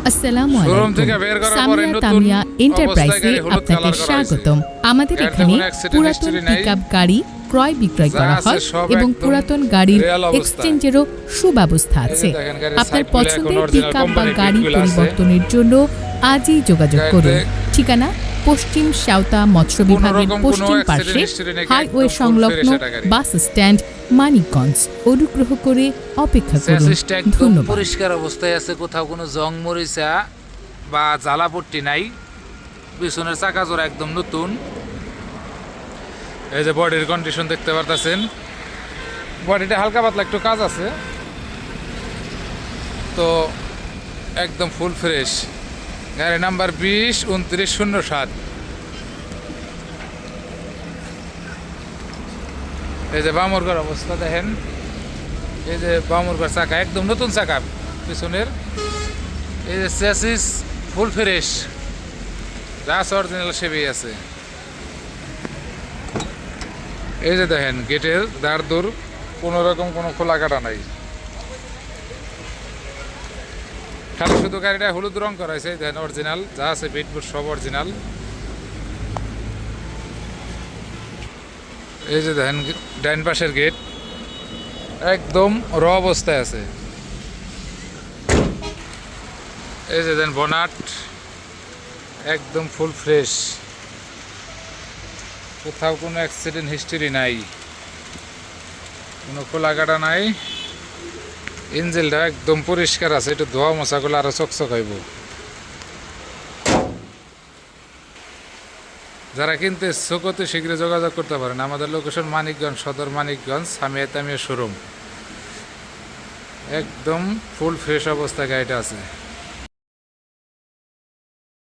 আসসালামু আলাইকুম। সামিয়া তামিয়া এন্টারপ্রাইজে আপনাকে স্বাগতম। আমাদের এখানে পুরাতন পিকআপ গাড়ি ক্রয় বিক্রয় করা হয় এবং পুরাতন গাড়ির এক্সচেঞ্জেরও সুব্যবস্থা আছে। আপনার পছন্দের পিকআপ বা গাড়ি পরিবর্তনের জন্য আজই যোগাযোগ করুন। ঠিকানা পশ্চিম সাঁওতা মৎস্য বিভাগের পশ্চিম পার্শ্বে হাইওয়ে সংলগ্ন বাস স্ট্যান্ড, মানিকগঞ্জ। অনুগ্রহ করে অপেক্ষা করুন। ধন্যবাদ। পরিষ্কার অবস্থায় আছে, কোথাও কোনো জং মরিচা বা জ্বালাপট্টি নাই। পিছনের চাকা জোড়া একদম নতুন। এই যে বডির কন্ডিশন দেখতে পারতেছেন, বডিটা হালকা পাতলা একটু কাজ আছে, তো একদম ফুল ফ্রেশ। গাড়ি নাম্বার 20-2907। এই যে বামরঘর অবস্থা দেখেন, এই যে বামরঘর চাকা একদম নতুন চাকা পিছনের। এই যে চ্যাসিস ফুল ফ্রেশ, রাস অরিজিনাল সেবেই আছে। এই যে দেখেন গেটের দাঁড় দূর, কোনো রকম কোনো খোলা কাটা নাই, খালি শুধু গাড়িটা হলুদ রং করা হয়েছে। দেখেন অরিজিনাল যা আছে বিটবুট সব অরিজিনাল। এই যে দেখেন ডাইন পাশের গেট একদম র অবস্থায় আছে। এই যে দেখেন বনাট একদম ফুল ফ্রেশ, কোথাও কোনো অ্যাক্সিডেন্ট হিস্টরি নাই, কোনো খোলা কাটা নাই। ইঞ্জিনটা একদম পরিষ্কার আছে, একটু ধোয়া মশা করলে আরো চকচক হইব। যারা কিনতে ইচ্ছুক শীঘ্র যোগাযোগ করতে পারেন। আমাদের লোকেশন মানিকগঞ্জ সদর, মানিকগঞ্জ সামিয়া তামিয়া শোরুম। একদম ফুল ফ্রেশ অবস্থায় গাড়িটা আছে।